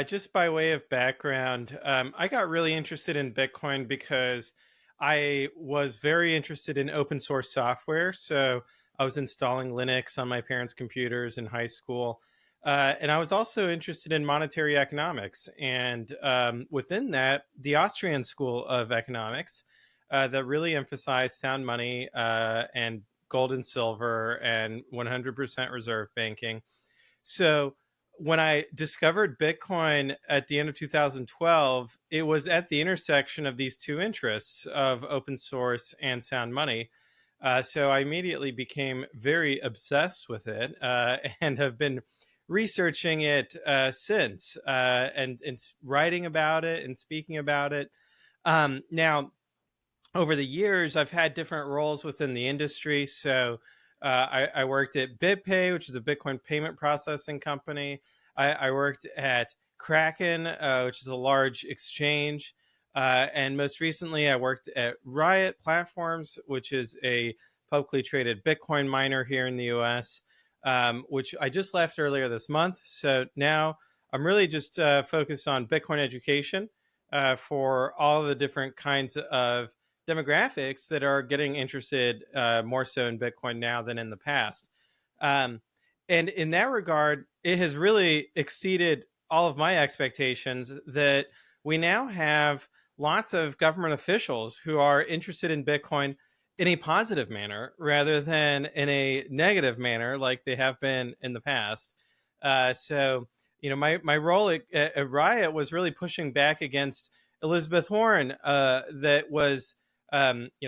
Just by way of background, I got really interested in Bitcoin because I was very interested in open source software. So I was installing Linux on my parents' computers in high school. And I was also interested in monetary economics. And within that, the Austrian School of Economics that really emphasized sound money and gold and silver and 100% reserve banking. So when I discovered Bitcoin at the end of 2012, it was at the intersection of these two interests of open source and sound money. So I immediately became very obsessed with it and have been researching it since and writing about it and speaking about it. Now, over the years, I've had different roles within the industry. So I worked at BitPay, which is a Bitcoin payment processing company. I worked at Kraken, which is a large exchange. And most recently, I worked at Riot Platforms, which is a publicly traded Bitcoin miner here in the US, which I just left earlier this month. So now I'm really just focused on Bitcoin education for all of the different kinds of demographics that are getting interested more so in Bitcoin now than in the past. Um, and in that regard, it has really exceeded all of my expectations that we now have lots of government officials who are interested in Bitcoin in a positive manner rather than in a negative manner like they have been in the past. My role at Riot was really pushing back against Elizabeth Warren, that was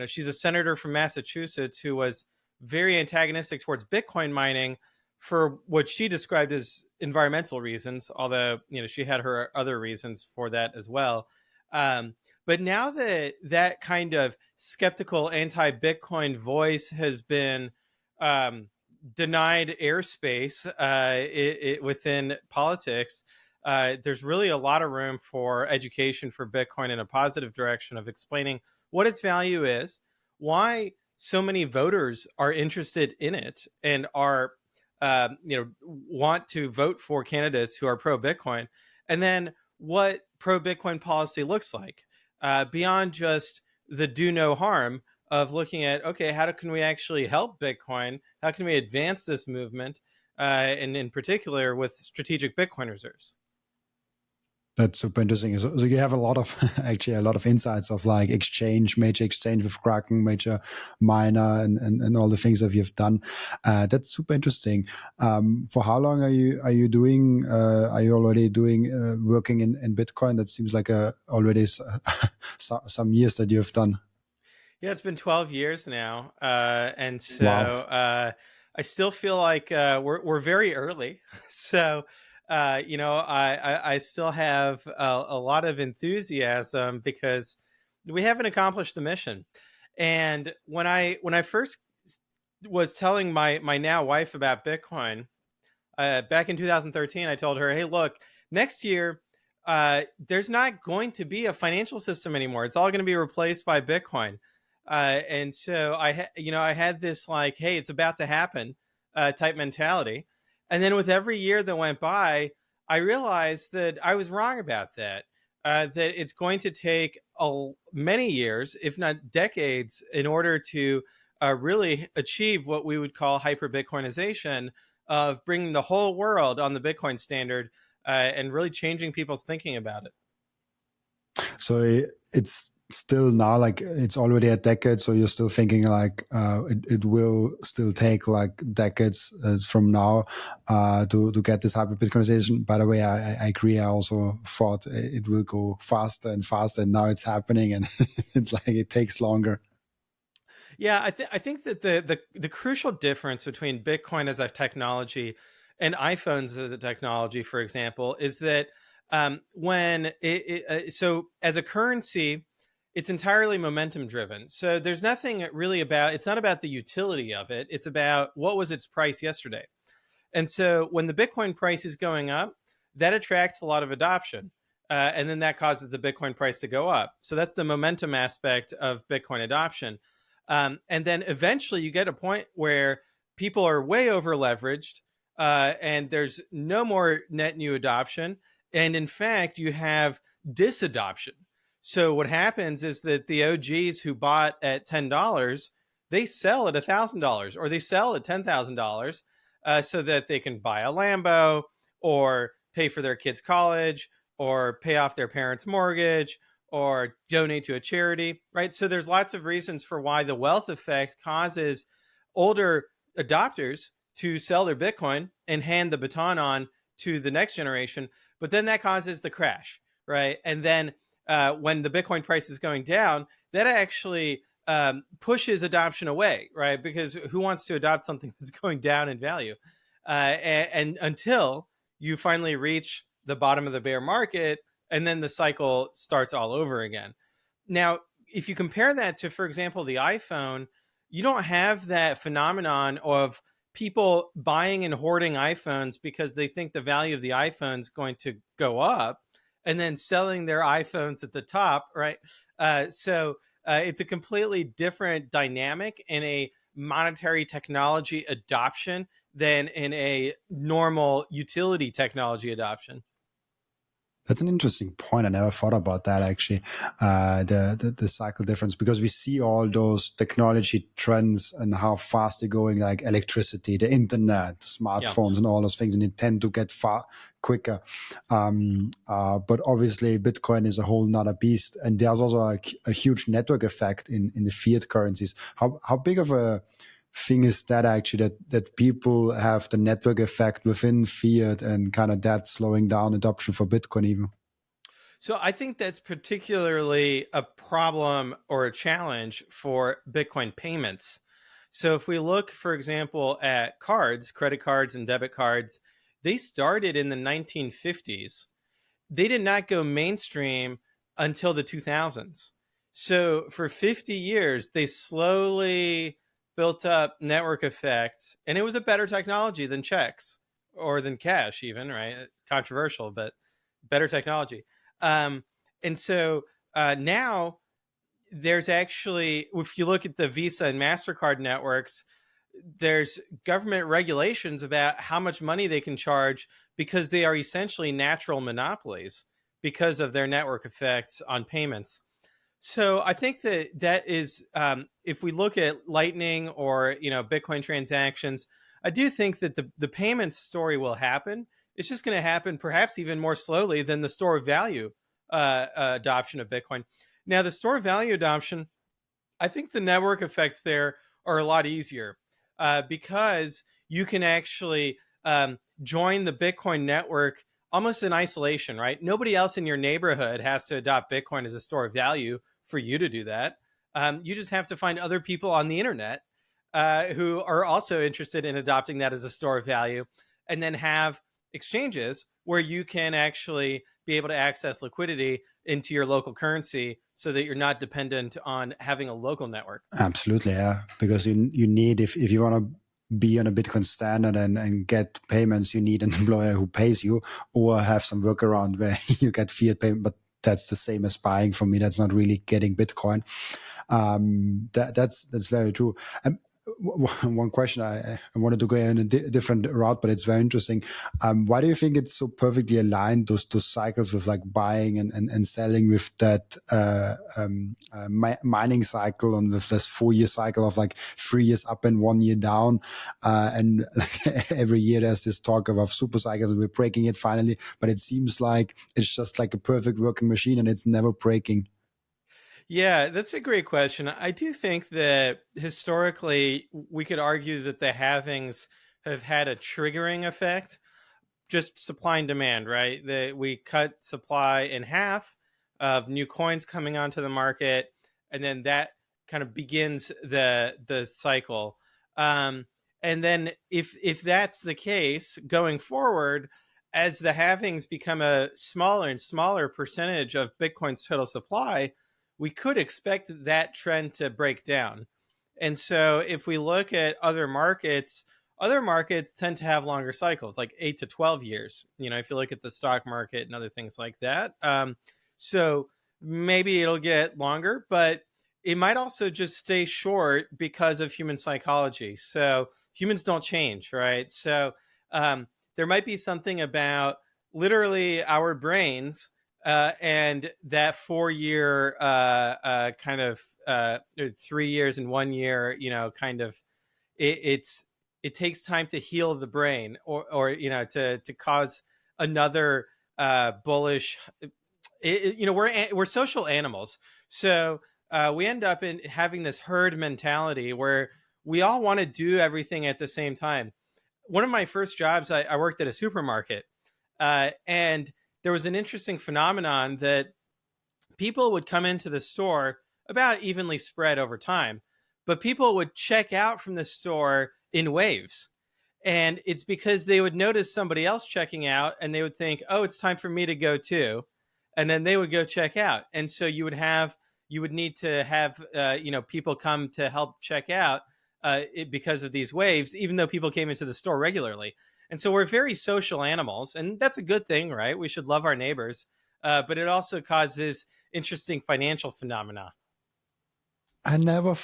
she's a senator from Massachusetts who was very antagonistic towards Bitcoin mining for what she described as environmental reasons, although, she had her other reasons for that as well. But now that that kind of skeptical anti-Bitcoin voice has been um, denied airspace within politics, there's really a lot of room for education for Bitcoin in a positive direction of explaining what its value is, why so many voters are interested in it and are, want to vote for candidates who are pro Bitcoin, and then what pro Bitcoin policy looks like beyond just the do no harm of looking at, okay, how can we actually help Bitcoin? How can we advance this movement? And in particular with strategic Bitcoin reserves. That's super interesting. So you have a lot of actually a lot of insights of like major exchange with Kraken, major miner, and all the things that you've done. That's super interesting. For how long are you doing? Are you already doing working in Bitcoin? That seems like already some years that you've done. Yeah, it's been 12 years now. And so Wow. I still feel like we're very early. So, I still have a lot of enthusiasm because we haven't accomplished the mission. And when I first was telling my now wife about Bitcoin, back in 2013, I told her, "Hey, look, next year, there's not going to be a financial system anymore. It's all going to be replaced by Bitcoin." And so I had this like, "Hey, it's about to happen," type mentality. And then with every year that went by, I realized that I was wrong about that. That it's going to take many years, if not decades, in order to really achieve what we would call hyper Bitcoinization of bringing the whole world on the Bitcoin standard and really changing people's thinking about it. So it's still now like it's already a decade. So you're still thinking like it will still take like decades from now to get this hyper Bitcoinization. By the way, I agree. I also thought it will go faster and faster, and now it's happening, and it's like it takes longer. Yeah, I think that the crucial difference between Bitcoin as a technology and iPhones as a technology, for example, is that so as a currency, it's entirely momentum driven. So there's nothing really about it's not about the utility of it. It's about what was its price yesterday. And so when the Bitcoin price is going up, that attracts a lot of adoption. And then that causes the Bitcoin price to go up. So that's the momentum aspect of Bitcoin adoption. And then eventually you get a point where people are way over leveraged and there's no more net new adoption. And in fact, you have disadoption. So what happens is that the OGs who bought at $10, they sell at $1,000 or they sell at $10,000 so that they can buy a Lambo or pay for their kids' college or pay off their parents' mortgage or donate to a charity, right? So there's lots of reasons for why the wealth effect causes older adopters to sell their Bitcoin and hand the baton on to the next generation. But then that causes the crash, right? And then when the Bitcoin price is going down, that actually pushes adoption away, right? Because who wants to adopt something that's going down in value? And until you finally reach the bottom of the bear market, and then the cycle starts all over again. Now, if you compare that to, for example, the iPhone, you don't have that phenomenon of people buying and hoarding iPhones because they think the value of the iPhone is going to go up and then selling their iPhones at the top, right? So it's a completely different dynamic in a monetary technology adoption than in a normal utility technology adoption. That's an interesting point. I never thought about that actually, the cycle difference, because we see all those technology trends and how fast they're going, like electricity, the internet, smartphones, Yeah. and all those things, and they tend to get far quicker. But obviously, Bitcoin is a whole nother beast, and there's also a huge network effect in the fiat currencies. How big of a thing is that actually, that people have the network effect within fiat and kind of that slowing down adoption for Bitcoin even? So I think that's particularly a problem or a challenge for Bitcoin payments. So if we look, for example, at cards, credit cards and debit cards, they started in the 1950s. They did not go mainstream until the 2000s. So for 50 years, they slowly built up network effects, and it was a better technology than checks or than cash, even, right? Controversial, but better technology. Um, and so now there's actually, if you look at the Visa and MasterCard networks, there's government regulations about how much money they can charge because they are essentially natural monopolies because of their network effects on payments. So I think that is, if we look at Lightning or Bitcoin transactions, I do think that the payments story will happen. It's just going to happen perhaps even more slowly than the store of value adoption of Bitcoin. Now, the store of value adoption, I think the network effects there are a lot easier because you can actually join the Bitcoin network almost in isolation, right? Nobody else in your neighborhood has to adopt Bitcoin as a store of value for you to do that. You just have to find other people on the internet who are also interested in adopting that as a store of value, and then have exchanges where you can actually be able to access liquidity into your local currency so that you're not dependent on having a local network. Absolutely, yeah. Because you need, if you want to be on a Bitcoin standard and get payments, you need an employer who pays you, or have some workaround where you get fiat payment. But that's the same as buying for me. That's not really getting Bitcoin. That's very true. One question, I wanted to go in a different route, but it's very interesting. Why do you think it's so perfectly aligned, those cycles with like buying and selling, with that mining cycle, and with this 4-year cycle of like 3 years up and 1 year down? And like, every year there's this talk about super cycles and we're breaking it finally, but it seems like it's just like a perfect working machine and it's never breaking. Yeah, that's a great question. I do think that historically we could argue that the halvings have had a triggering effect, just supply and demand, right? That we cut supply in half of new coins coming onto the market, and then that kind of begins the cycle. And then if that's the case going forward, as the halvings become a smaller and smaller percentage of Bitcoin's total supply, we could expect that trend to break down. And so if we look at other markets tend to have longer cycles, like 8 to 12 years. If you look at the stock market and other things like that. So maybe it'll get longer, but it might also just stay short because of human psychology. So humans don't change, right? So there might be something about literally our brains, and that 4 year kind of 3 years and 1 year, kind of it's it takes time to heal the brain, or to cause another bullish. We're social animals, so we end up in having this herd mentality where we all want to do everything at the same time. One of my first jobs, I worked at a supermarket, and there was an interesting phenomenon that people would come into the store about evenly spread over time, but people would check out from the store in waves. And it's because they would notice somebody else checking out and they would think, oh, it's time for me to go too. And then they would go check out. And so you would need to have, people come to help check out, because of these waves, even though people came into the store regularly. And so we're very social animals, and that's a good thing, right? We should love our neighbors. But it also causes interesting financial phenomena. I never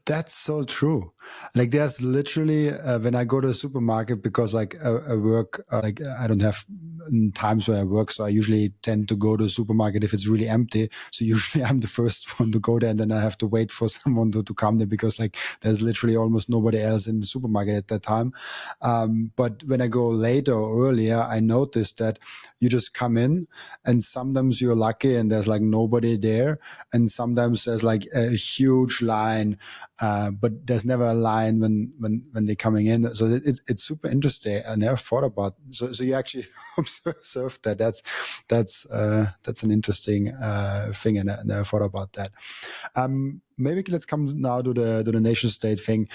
That's so true. Like there's literally when I go to a supermarket, because like I work like I don't have times where I work, so I usually tend to go to the supermarket if it's really empty. So usually I'm the first one to go there, and then I have to wait for someone to come there, because like there's literally almost nobody else in the supermarket at that time. But when I go later or earlier, I notice that you just come in, and sometimes you're lucky and there's like nobody there, and sometimes there's like a huge line, but there's never a line when they're coming in. So it's super interesting. I never thought about. So you actually observe that. That's an interesting thing, and I never thought about that. Maybe let's come now to the nation state thing.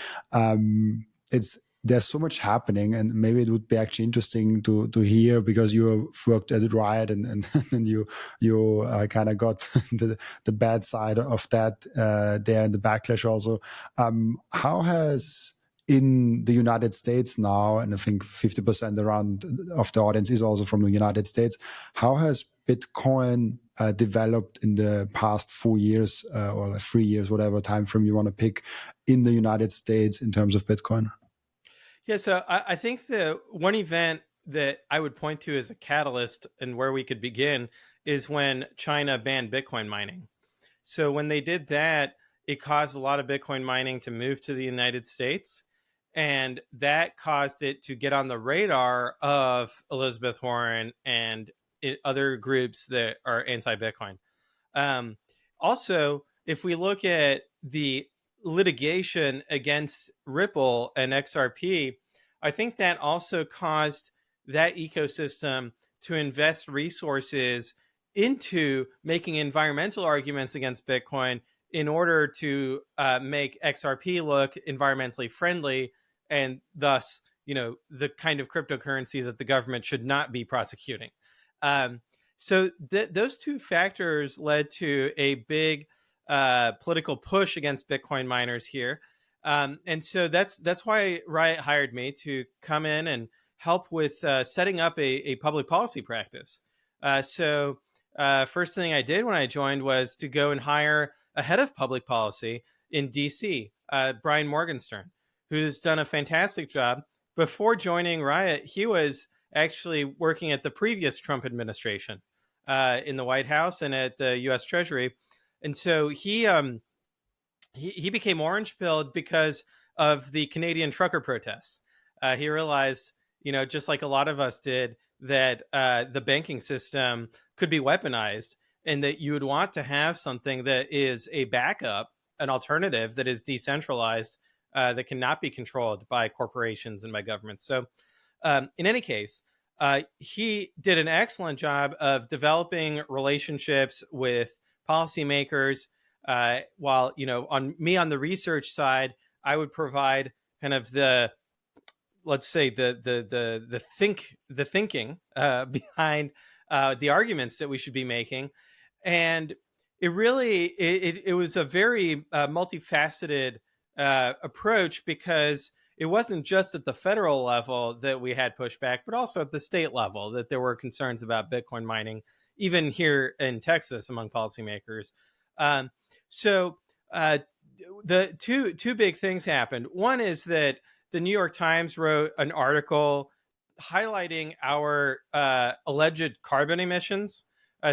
It's There's so much happening, and maybe it would be actually interesting to hear, because you worked at Riot, and and you kind of got the bad side of that there, and the backlash also. How has, in the United States now, and I think 50% around of the audience is also from the United States, how has Bitcoin developed in the past 4 years, or like 3 years, whatever time frame you want to pick, in the United States in terms of Bitcoin? Yeah, so I think the one event that I would point to as a catalyst and where we could begin is when China banned Bitcoin mining. So when they did that, it caused a lot of Bitcoin mining to move to the United States. And that caused it to get on the radar of Elizabeth Warren and other groups that are anti Bitcoin. Um, Also, if we look at the litigation against Ripple and XRP, I think that also caused that ecosystem to invest resources into making environmental arguments against Bitcoin in order to make XRP look environmentally friendly, and thus, the kind of cryptocurrency that the government should not be prosecuting. Um, so those two factors led to a big political push against Bitcoin miners here, and so that's why Riot hired me to come in and help with setting up a public policy practice. First thing I did when I joined was to go and hire a head of public policy in DC, Brian Morgenstern, who's done a fantastic job. Before joining Riot, he was actually working at the previous Trump administration, in the White House and at the U.S. Treasury, and so he became orange pilled because of the Canadian trucker protests. He realized, just like a lot of us did, that the banking system could be weaponized, and that you would want to have something that is a backup, an alternative that is decentralized, that cannot be controlled by corporations and by governments. So, in any case, he did an excellent job of developing relationships with policymakers. While on the research side, I would provide kind of the, let's say, the thinking behind the arguments that we should be making. And it was a very multifaceted approach, because it wasn't just at the federal level that we had pushback, but also at the state level that there were concerns about Bitcoin mining, even here in Texas among policymakers. Um, so the two big things happened. One is that the New York Times wrote an article highlighting our alleged carbon emissions.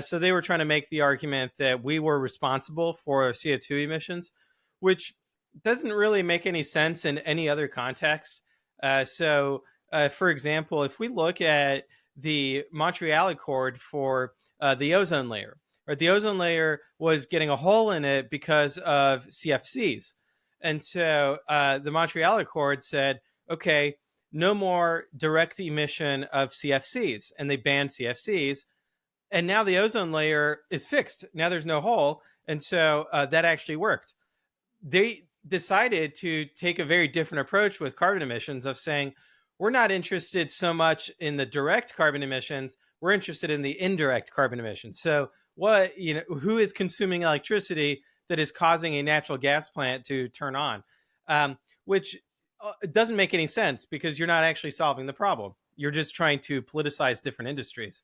So they were trying to make the argument that we were responsible for CO2 emissions, which doesn't really make any sense in any other context. For example, if we look at the Montreal Accord for the ozone layer, or the ozone layer was getting a hole in it because of CFCs. And so the Montreal Accord said, okay, no more direct emission of CFCs, and they banned CFCs. And now the ozone layer is fixed. Now there's no hole, and so that actually worked. They decided to take a very different approach with carbon emissions, of saying we're not interested so much in the direct carbon emissions, we're interested in the indirect carbon emissions. So who is consuming electricity that is causing a natural gas plant to turn on, which it doesn't make any sense, because you're not actually solving the problem. You're just trying to politicize different industries.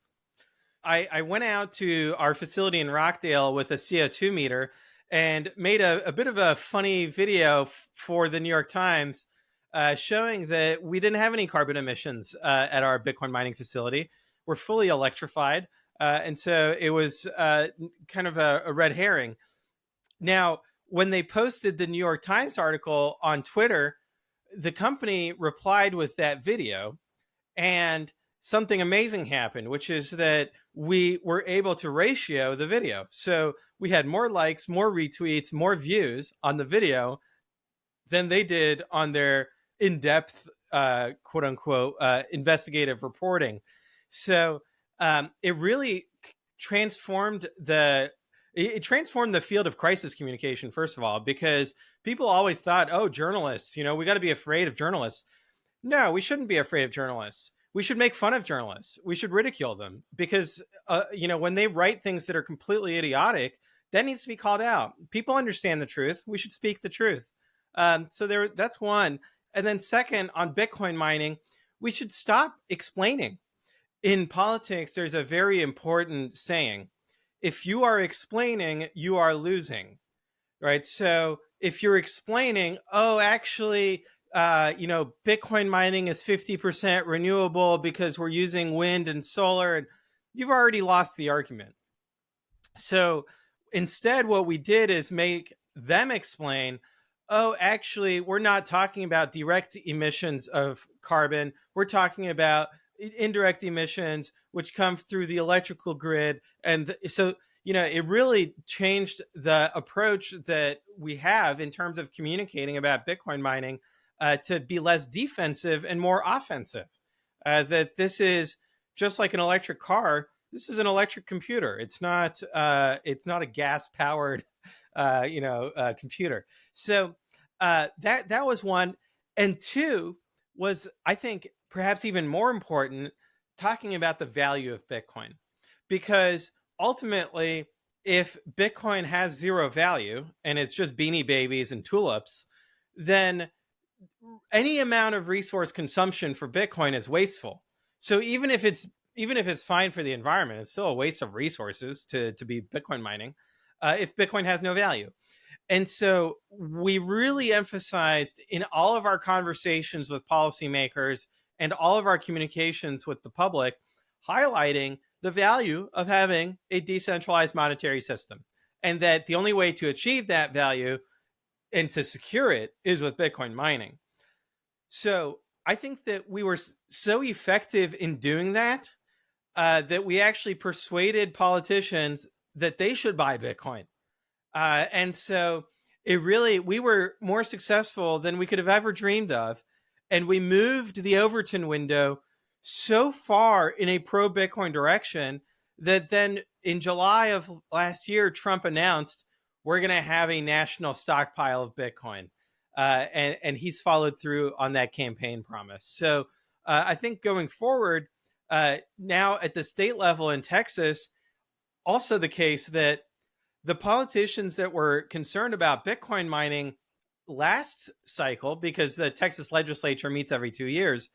I went out to our facility in Rockdale with a CO2 meter and made a bit of a funny video for the New York Times, showing that we didn't have any carbon emissions at our Bitcoin mining facility. We're fully electrified. And so it was kind of a red herring. Now, when they posted the New York Times article on Twitter, the company replied with that video, and something amazing happened, which is that we were able to ratio the video. So we had more likes, more retweets, more views on the video than they did on their in-depth, quote unquote, investigative reporting. So it really transformed the field of crisis communication, first of all, because people always thought, oh, journalists, we got to be afraid of journalists. No, we shouldn't be afraid of journalists. We should make fun of journalists. We should ridicule them, because, when they write things that are completely idiotic, that needs to be called out. People understand the truth. We should speak the truth. That's one. And then second, on Bitcoin mining, we should stop explaining. In politics, there's a very important saying: if you are explaining, you are losing, right? So if you're explaining, oh, actually, Bitcoin mining is 50% renewable because we're using wind and solar, and you've already lost the argument. So instead, what we did is make them explain, oh, actually, we're not talking about direct emissions of carbon. We're talking about indirect emissions, which come through the electrical grid. And so, it really changed the approach that we have in terms of communicating about Bitcoin mining, to be less defensive and more offensive. That this is just like an electric car. This is an electric computer. It's not a gas powered, computer. So that was one, and two was, I think, perhaps even more important, talking about the value of Bitcoin, because ultimately, if Bitcoin has zero value and it's just beanie babies and tulips, then any amount of resource consumption for Bitcoin is wasteful. So even if it's fine for the environment, it's still a waste of resources to be Bitcoin mining, if Bitcoin has no value. And so we really emphasized in all of our conversations with policymakers and all of our communications with the public, highlighting the value of having a decentralized monetary system, and that the only way to achieve that value and to secure it is with Bitcoin mining. So I think that we were so effective in doing that, that we actually persuaded politicians that they should buy Bitcoin. And so we were more successful than we could have ever dreamed of. And we moved the Overton window so far in a pro Bitcoin direction that then in July of last year, Trump announced we're going to have a national stockpile of Bitcoin. And he's followed through on that campaign promise. So I think going forward, now at the state level in Texas, also the case that the politicians that were concerned about Bitcoin mining last cycle, because the Texas legislature meets every 2 years.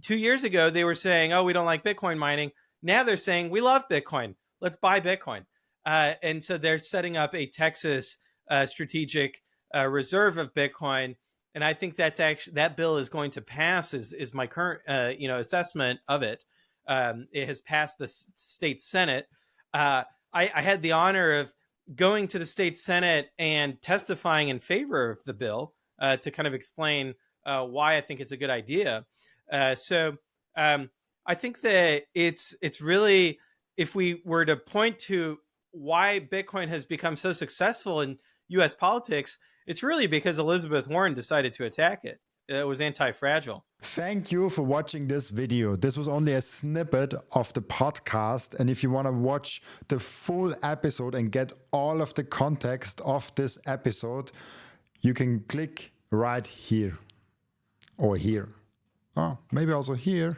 2 years ago, they were saying, oh, we don't like Bitcoin mining. Now they're saying, we love Bitcoin. Let's buy Bitcoin. And so they're setting up a Texas strategic reserve of Bitcoin and I think that's actually that bill is going to pass. Is my current assessment of it. It has passed the state Senate. I had the honor of going to the state Senate and testifying in favor of the bill to kind of explain why I think it's a good idea. So I think that it's really, if we were to point to why Bitcoin has become so successful in U.S. politics, it's really because Elizabeth Warren decided to attack it. It was anti-fragile. Thank you for watching this video. This was only a snippet of the podcast. And if you want to watch the full episode and get all of the context of this episode, you can click right here or here. Oh, maybe also here.